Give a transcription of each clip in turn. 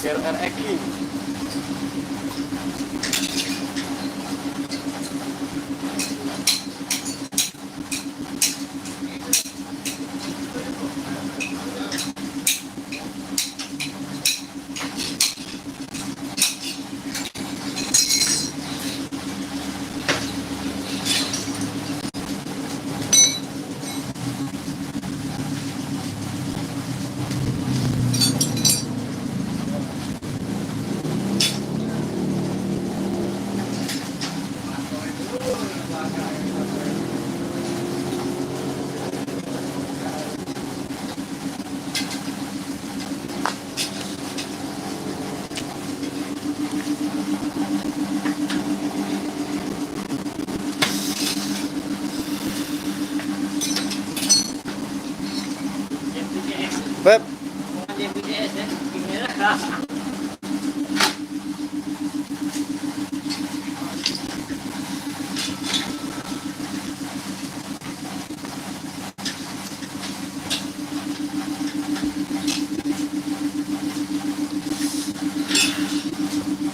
RRX. Beb,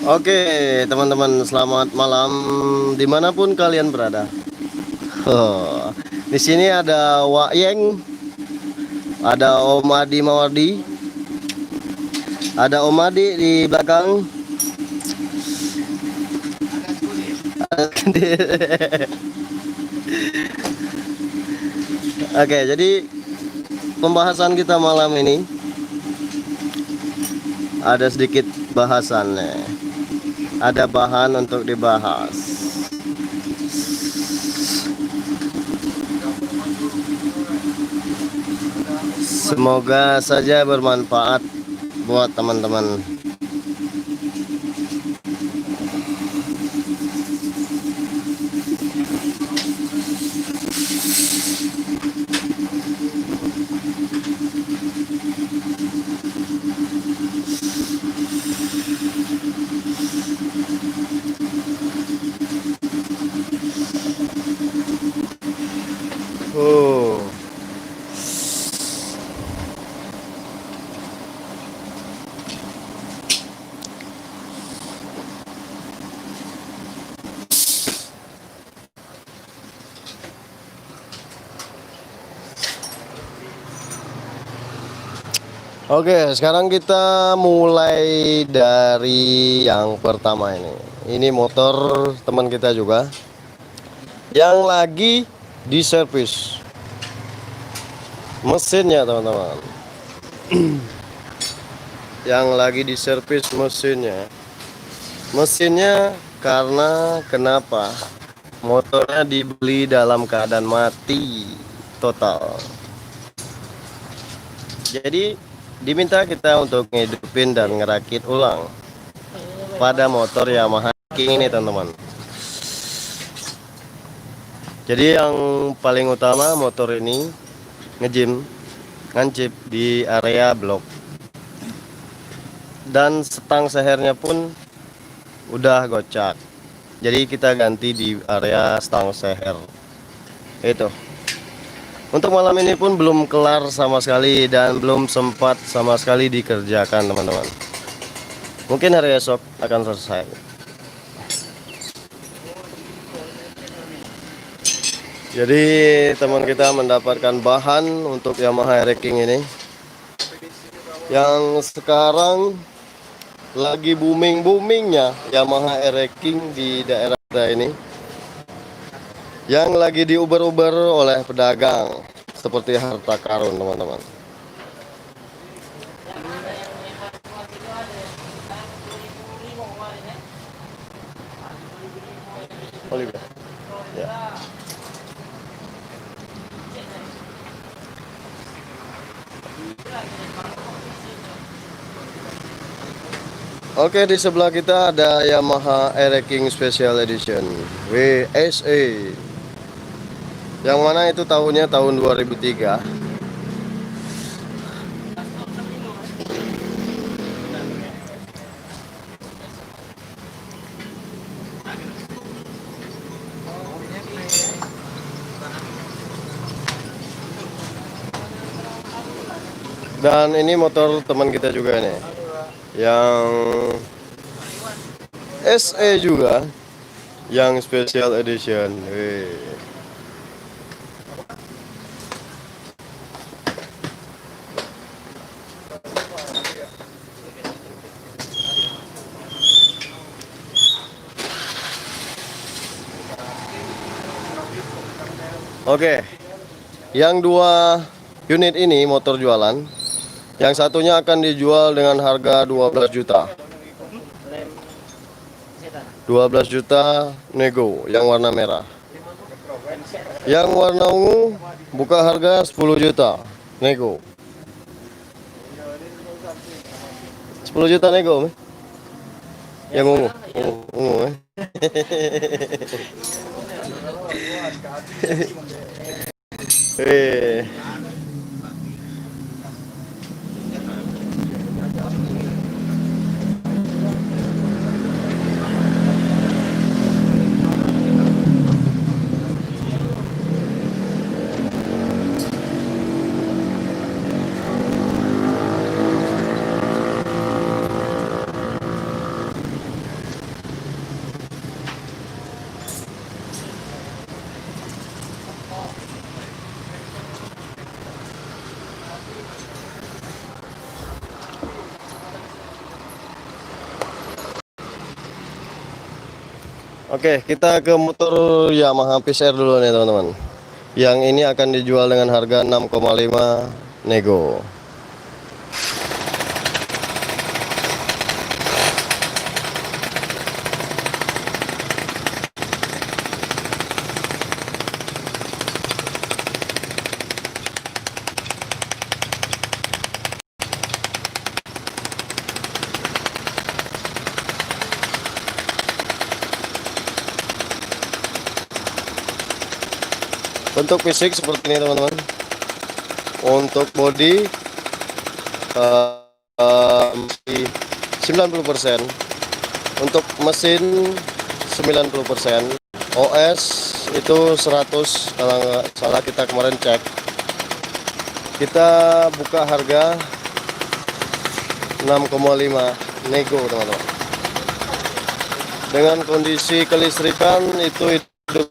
oke teman-teman, selamat malam dimanapun kalian berada. Di sini ada Wak Yeng, ada Om Adi Mawardi, ada Om Adi di belakang. Oke, jadi pembahasan kita malam ini ada sedikit bahasannya, ada bahan untuk dibahas. Semoga saja bermanfaat buat teman-teman. Oh. Oke, sekarang kita mulai dari yang pertama ini. Ini motor teman kita juga yang lagi diservis mesinnya, teman-teman. Yang lagi diservis mesinnya. Mesinnya karena kenapa? Motornya dibeli dalam keadaan mati total. Jadi diminta kita untuk ngehidupin dan ngerakit ulang pada motor Yamaha King ini, teman-teman. Jadi yang paling utama, motor ini ngejim, ngancip di area blok, dan setang sehernya pun udah gocak. Jadi kita ganti di area stang seher itu. Untuk malam ini pun belum kelar sama sekali dan belum sempat sama sekali dikerjakan, teman-teman. Mungkin hari esok akan selesai. Jadi teman kita mendapatkan bahan untuk Yamaha King ini yang sekarang lagi booming-boomingnya Yamaha King di daerah kita ini, yang lagi diuber-uber oleh pedagang seperti harta karun, teman-teman. Oliver. Ya. Oke, di sebelah kita ada Yamaha King Special Edition WSA, yang mana itu tahunnya tahun 2003. Dan ini motor teman kita juga nih, yang SE juga, yang special edition. Oke, yang dua unit ini motor jualan, yang satunya akan dijual dengan harga 12 juta. 12 juta nego yang warna merah. Yang warna ungu buka harga 10 juta nego. 10 juta nego. Yang ungu, ungu. Oke, kita ke motor Yamaha PCR dulu nih teman-teman. Yang ini akan dijual dengan harga 6,5 nego. Untuk fisik seperti ini teman-teman. Untuk body 90%. Untuk mesin 90%. OS itu 100 kalau nggak salah kita kemarin cek. Kita buka harga 6,5 nego teman-teman. Dengan kondisi kelistrikan itu hidup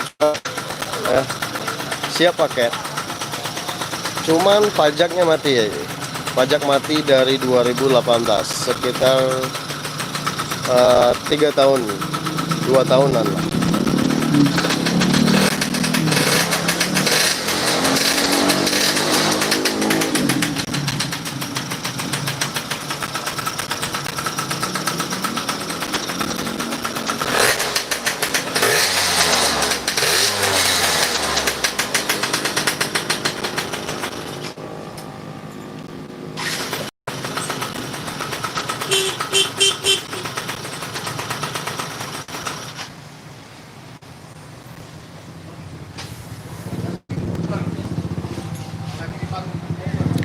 ya, siap pakai. Cuman pajaknya mati ya. Pajak mati dari 2018 sekitar 3 tahun, 2 tahunan lah.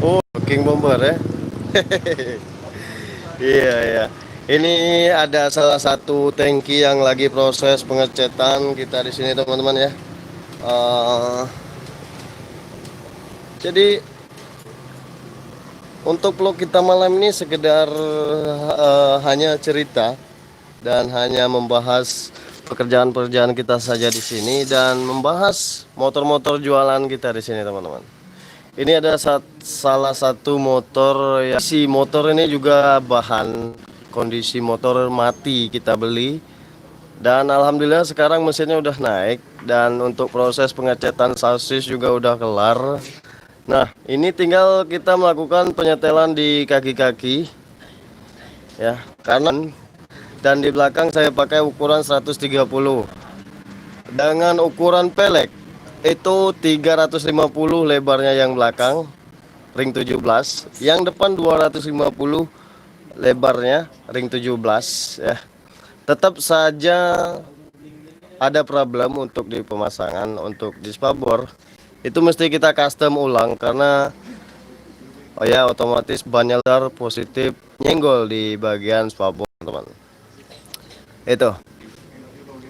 Oh, King Bomber ya. Iya ya. Ini ada salah satu tangki yang lagi proses pengecetan kita di sini teman-teman ya. Jadi untuk vlog kita malam ini sekedar hanya cerita dan hanya membahas pekerjaan-pekerjaan kita saja di sini dan membahas motor-motor jualan kita di sini teman-teman. Ini ada salah satu motor ya, si motor ini juga bahan kondisi motor mati kita beli dan alhamdulillah sekarang mesinnya udah naik dan untuk proses pengecetan sasis juga udah kelar. Nah, ini tinggal kita melakukan penyetelan di kaki-kaki ya, kanan dan di belakang saya pakai ukuran 130 dengan ukuran pelek itu 350 lebarnya yang belakang ring 17, yang depan 250 lebarnya ring 17 ya. Tetap saja ada problem untuk di pemasangan, untuk di spabor itu mesti kita custom ulang karena oh ya otomatis bannya lebar positif nyenggol di bagian spabor teman. Itu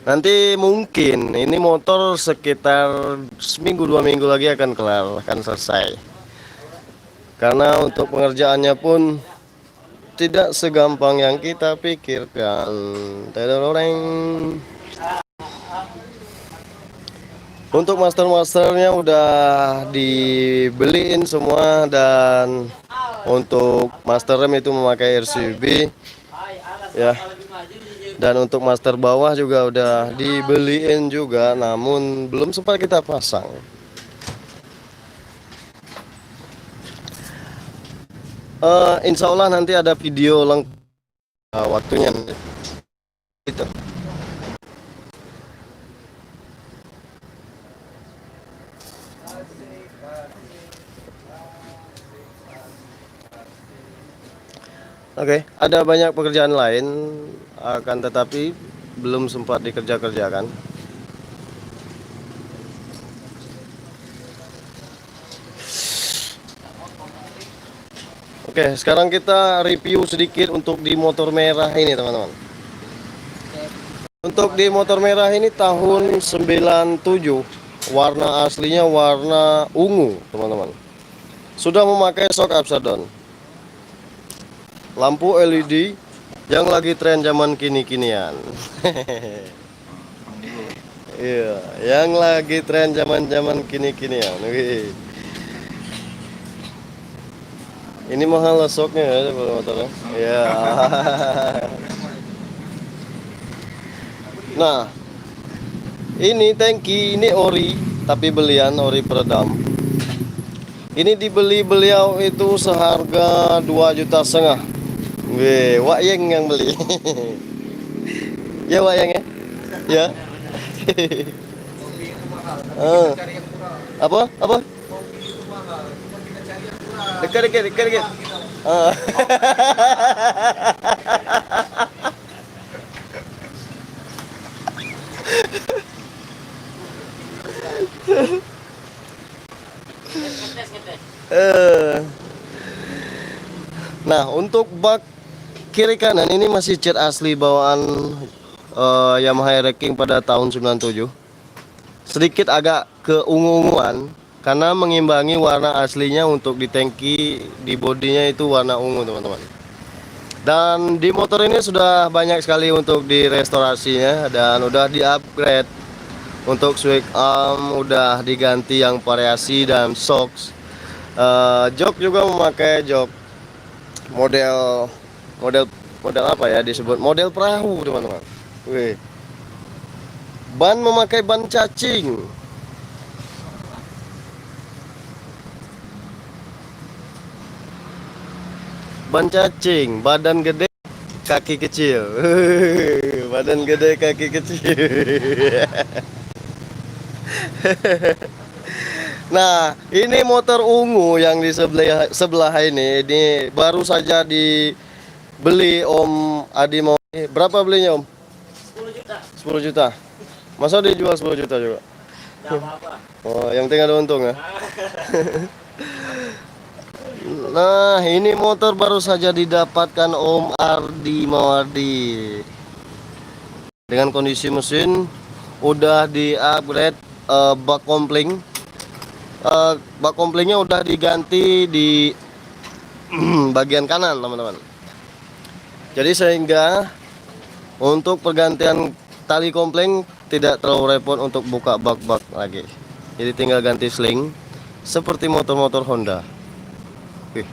nanti mungkin ini motor sekitar seminggu 2 minggu lagi akan kelar, akan selesai. Karena untuk pengerjaannya pun tidak segampang yang kita pikirkan. Tadadoreng. Untuk master-masternya udah dibeliin semua, dan untuk master rem itu memakai RCB ya. Dan untuk master bawah juga udah dibeliin juga, namun belum sempat kita pasang. Insya Allah nanti ada video lengkap waktunya itu. Oke, ada banyak pekerjaan lain, akan tetapi belum sempat dikerjakan. Oke, sekarang kita review sedikit untuk di motor merah ini, teman-teman. Untuk di motor merah ini tahun 97, warna aslinya warna ungu, teman-teman. Sudah memakai shock upside down, lampu LED yang lagi tren zaman kini-kinian. Iya, yang lagi tren zaman kini-kinian. Ini mahal shocknya ya, motornya. Ya. Nah, ini tangki, ini ori, tapi belian ori peredam. Ini dibeli beliau itu seharga 2,5 juta. Wih, Wak Yeng yang beli. Ya Wak Yeng ya? Ya. Apa? Apa? Dekat. Ah. Nah, untuk bak kiri kanan ini masih cat asli bawaan Yamaha Racing pada tahun 97. Sedikit agak keungu-unguan karena mengimbangi warna aslinya. Untuk di tangki, di bodinya itu warna ungu, teman-teman. Dan di motor ini sudah banyak sekali untuk direstorasinya dan udah di-upgrade. Untuk swing arm udah diganti yang variasi dan shocks. Jok juga memakai jok model apa ya disebut, model perahu, teman-teman. Wih. Ban memakai ban cacing. Ban cacing, badan gede, kaki kecil. Badan gede, kaki kecil. Nah, ini motor ungu yang di sebelah ini baru saja dibeli Om Adi. Mau berapa belinya, Om? 10 juta. 10 juta. Masa dijual 10 juta juga? Gak apa-apa. Oh, yang penting ada untung ya. Nah, ini motor baru saja didapatkan Om Ardi Mawardi. Dengan kondisi mesin udah di-upgrade, bak kompling. Bak komplingnya udah diganti di bagian kanan, teman-teman. Jadi sehingga untuk pergantian tali kompling tidak terlalu repot untuk buka bak-bak lagi. Jadi tinggal ganti sling seperti motor-motor Honda. Oke.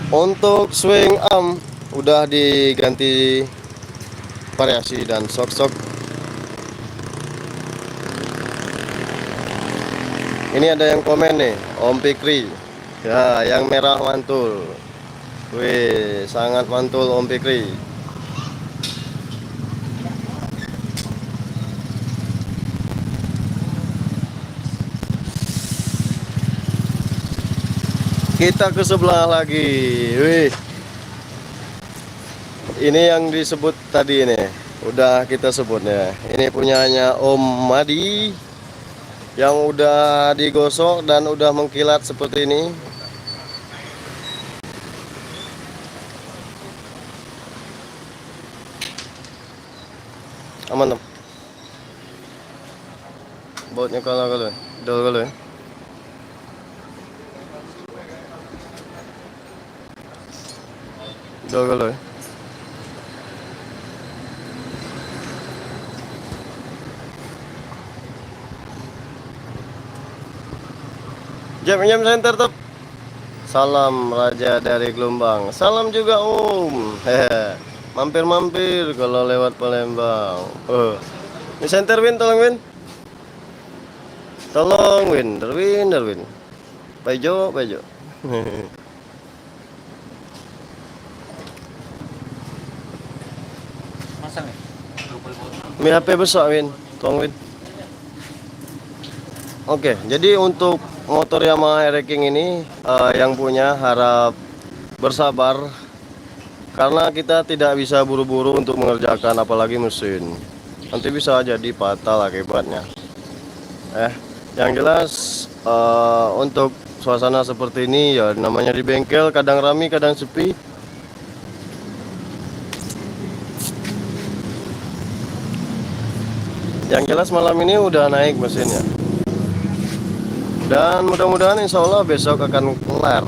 Untuk swing arm udah diganti variasi dan shock. Ini ada yang komen nih, Om Pikri. Ya, yang merah mantul. Wih, sangat mantul Om Pikri. Kita ke sebelah lagi. Wih. Ini yang disebut tadi ini. Udah kita sebutnya. Ini punyanya Om Madi, yang udah digosok dan udah mengkilat seperti ini. Aman, Om. Bautnya kalau ya. Dulu. Jam center tuh. Salam Raja dari Gelombang. Salam juga Om. Hehe. Mampir-mampir kalau lewat Palembang. Ini center Win, tolong Win. Tolong Win, Darwin. Paijo. Masang ya? Mi HP besar Win, tolong Win. Oke, jadi untuk motor Yamaha Air-King ini yang punya harap bersabar karena kita tidak bisa buru-buru untuk mengerjakan apalagi mesin. Nanti bisa jadi fatal akibatnya. Yang jelas untuk suasana seperti ini ya namanya di bengkel kadang ramai kadang sepi. Yang jelas malam ini udah naik mesinnya. Dan mudah-mudahan insya Allah besok akan kelar.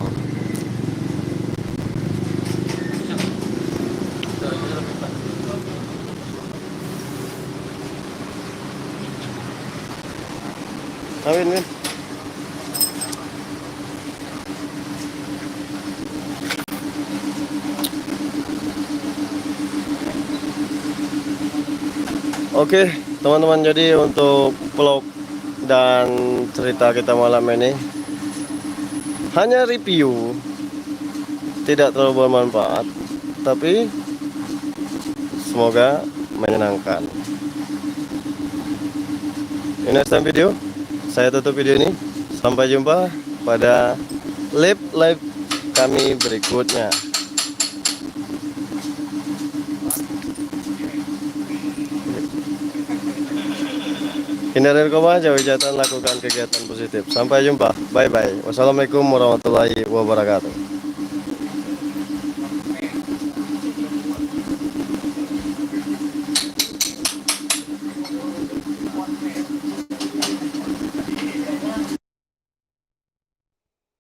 Win. Oke, teman-teman, jadi untuk vlog dan cerita kita malam ini hanya review, tidak terlalu bermanfaat, tapi semoga menyenangkan. Ini next time video, saya tutup video ini. Sampai jumpa pada live kami berikutnya. Hindari narkoba, jauhi kejahatan, lakukan kegiatan positif. Sampai jumpa. Bye-bye. Wassalamualaikum warahmatullahi wabarakatuh.